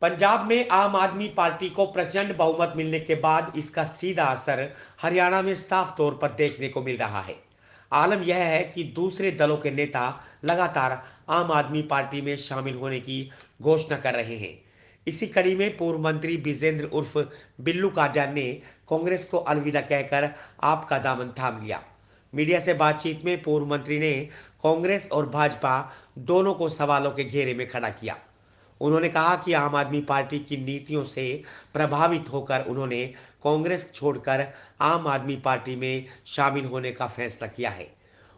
पंजाब में आम आदमी पार्टी को प्रचंड बहुमत मिलने के बाद इसका सीधा असर हरियाणा में साफ तौर पर देखने को मिल रहा है। आलम यह है कि दूसरे दलों के नेता लगातार आम आदमी पार्टी में शामिल होने की घोषणा कर रहे हैं। इसी कड़ी में पूर्व मंत्री बिजेंद्र उर्फ बिल्लू कादियान ने कांग्रेस को अलविदा कहकर आपका दामन थाम लिया। मीडिया से बातचीत में पूर्व मंत्री ने कांग्रेस और भाजपा दोनों को सवालों के घेरे में खड़ा किया। उन्होंने कहा कि आम आदमी पार्टी की नीतियों से प्रभावित होकर उन्होंने कांग्रेस छोड़कर आम आदमी पार्टी में शामिल होने का फैसला किया है।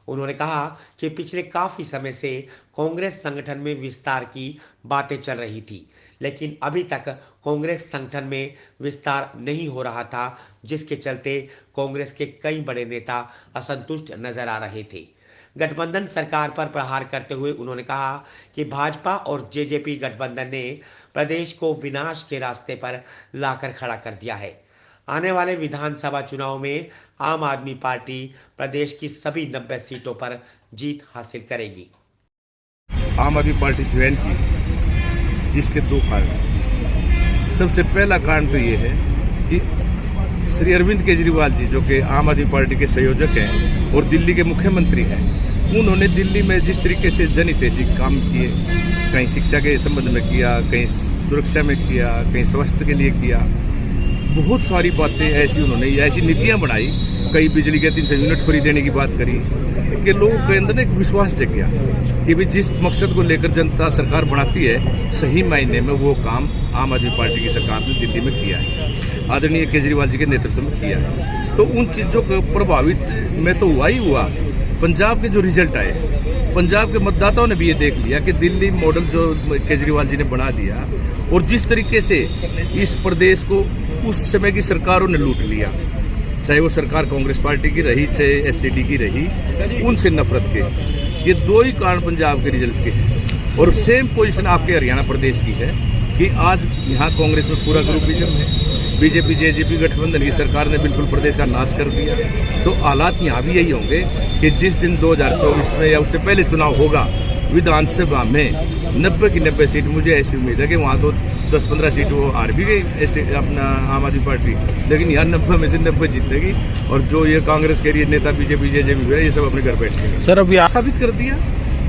उन्होंने कहा कि पिछले काफी समय से कांग्रेस संगठन में विस्तार की बातें चल रही थी, लेकिन अभी तक कांग्रेस संगठन में विस्तार नहीं हो रहा था, जिसके चलते कांग्रेस के कई बड़े नेता असंतुष्ट नजर आ रहे थे। गठबंधन सरकार पर प्रहार करते हुए उन्होंने कहा कि भाजपा और जेजेपी गठबंधन ने प्रदेश को विनाश के रास्ते पर लाकर खड़ा कर दिया है। आने वाले विधानसभा चुनाव में आम आदमी पार्टी प्रदेश की सभी 90 सीटों पर जीत हासिल करेगी। आम आदमी पार्टी ज्वाइन की, इसके दो कारण। सबसे पहला कारण तो ये है कि श्री अरविंद केजरीवाल जी, जो कि आम आदमी पार्टी के संयोजक हैं और दिल्ली के मुख्यमंत्री हैं, उन्होंने दिल्ली में जिस तरीके से जनहितैषी काम किए, कहीं शिक्षा के संबंध में किया, कहीं सुरक्षा में किया, कहीं स्वास्थ्य के लिए किया, बहुत सारी बातें ऐसी उन्होंने ऐसी नीतियां बनाई, कई बिजली के 300 यूनिट फ्री देने की बात करी कि लोगों के अंदर एक विश्वास जग गया कि भी जिस मकसद को लेकर जनता सरकार बनाती है, सही मायने में वो काम आम आदमी पार्टी की सरकार ने दिल्ली में किया है, आदरणीय केजरीवाल जी के नेतृत्व में किया है। तो उन चीज़ों को प्रभावित में तो हुआ ही हुआ। पंजाब के जो रिजल्ट आए, पंजाब के मतदाताओं ने भी ये देख लिया कि दिल्ली मॉडल जो केजरीवाल जी ने बना दिया और जिस तरीके से इस प्रदेश को उस समय की सरकारों ने लूट लिया, चाहे वो सरकार कांग्रेस पार्टी की रही, चाहे एससीडी की रही, उनसे नफरत के, ये दो ही कारण पंजाब के रिजल्ट के हैं। और सेम पोजीशन आपके हरियाणा प्रदेश की है कि आज यहाँ कांग्रेस में पूरा ग्रुपिज्म है, बीजेपी जेजेपी गठबंधन की सरकार ने बिल्कुल प्रदेश का नाश कर दिया। तो हालात यहाँ भी यही होंगे कि जिस दिन 2024 में या उससे पहले चुनाव होगा, विधानसभा में 90 की 90 सीट, मुझे ऐसी उम्मीद है कि वहाँ तो 10-15 सीट वो हार भी गई ऐसे अपना आम आदमी पार्टी, लेकिन यहाँ 90 में से 90 जीतेगी। और जो ये कांग्रेस के लिए नेता बीजेपी जेजेपी ये सब अपने घर बैठ गए। सर, अभी साबित कर दिया,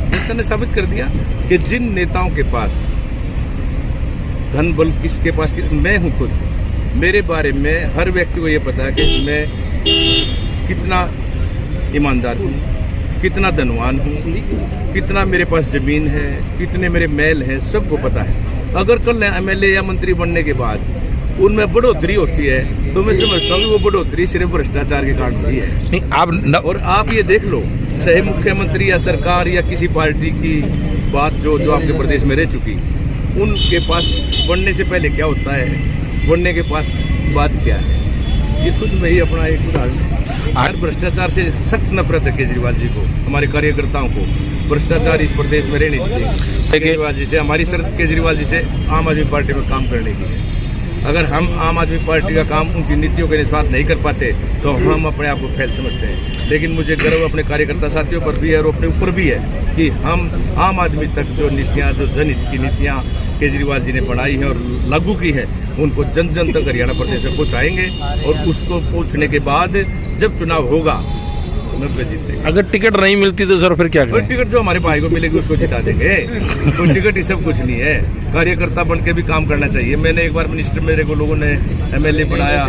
जनता ने साबित कर दिया कि जिन नेताओं के पास धन बल किसके पास, मैं हूँ खुद, मेरे बारे में हर व्यक्ति को ये पता है कि मैं कितना ईमानदार हूँ, कितना धनवान हूँ, कितना मेरे पास जमीन है, कितने मेरे महल हैं, सबको पता है। अगर कल एमएलए या मंत्री बनने के बाद उनमें बढ़ोतरी होती है तो मैं समझता हूँ कि वो बढ़ोतरी सिर्फ भ्रष्टाचार के कारण हुई है। नहीं, और आप ये देख लो, चाहे मुख्यमंत्री या सरकार या किसी पार्टी की बात जो आपके प्रदेश में रह चुकी, उनके पास बनने से पहले क्या होता है, बनने के पास बात क्या है, ये खुद में ही अपना एक उदाहरण है। हर भ्रष्टाचार से सख्त नफरत है केजरीवाल जी को, हमारे कार्यकर्ताओं को। भ्रष्टाचार इस प्रदेश में रहने नहीं देंगे। केजरीवाल जी से हमारी शर्त, केजरीवाल जी से आम आदमी पार्टी में काम करने की है। अगर हम आम आदमी पार्टी का काम उनकी नीतियों के अनुसार नहीं कर पाते तो हम अपने आप को फेल समझते हैं। लेकिन मुझे गर्व अपने कार्यकर्ता साथियों पर भी है और अपने ऊपर भी है कि हम आम आदमी तक जो नीतियाँ, जो जनहित की नीतियाँ केजरीवाल जी ने बनाई हैं और लागू की है, उनको जन जन तक हरियाणा प्रदेश में पहुँचाएंगे। और उसको पहुँचने के बाद जब चुनाव होगा 90 जीतेंगे। अगर टिकट नहीं मिलती तो सर फिर क्या करें? टिकट जो हमारे भाई को मिलेगी उसको जिता देंगे। कोई टिकट ही सब कुछ नहीं है, कार्यकर्ता बन के भी काम करना चाहिए। मैंने एक बार मिनिस्टर, मेरे को लोगों ने एमएलए बनाया,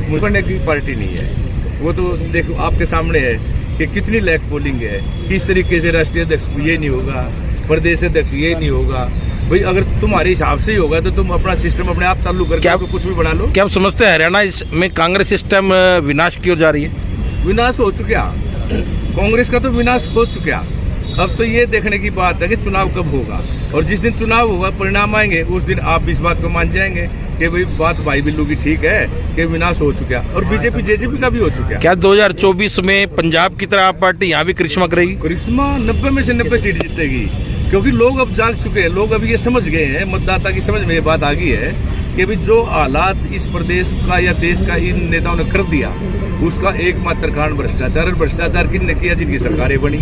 मुझे की पार्टी नहीं है। वो तो देखो आपके सामने है कि कितनी लैक पोलिंग है, किस तरीके से राष्ट्रीय अध्यक्ष ये नहीं होगा, प्रदेश अध्यक्ष ये नहीं होगा। भाई अगर तुम्हारे हिसाब से ही होगा तो तुम अपना सिस्टम अपने आप चालू करके कुछ भी बना लो। क्या आप समझते हैं हरियाणा में कांग्रेस सिस्टम विनाश की ओर जा रही है? विनाश हो चुका, कांग्रेस का तो विनाश हो चुका। अब तो ये देखने की बात है कि चुनाव कब होगा, और जिस दिन चुनाव होगा, परिणाम आएंगे, उस दिन आप इस बात को मान जाएंगे कि भाई बात भाई बिल्लू की ठीक है कि विनाश हो चुका। और बीजेपी जेजेपी का भी हो चुका। क्या 2024 में पंजाब की तरह आप पार्टी यहाँ भी करिश्मा करेगी? करिश्मा 90 में से 90 सीट जीतेगी, क्योंकि लोग अब जाग चुके हैं। लोग अब ये समझ गए हैं, मतदाता की समझ में ये बात आ गई है कि भाई जो हालात इस प्रदेश का या देश का इन नेताओं ने कर दिया, उसका एकमात्र कारण भ्रष्टाचार। और भ्रष्टाचार किसने किया? जिनकी सरकारें बनी।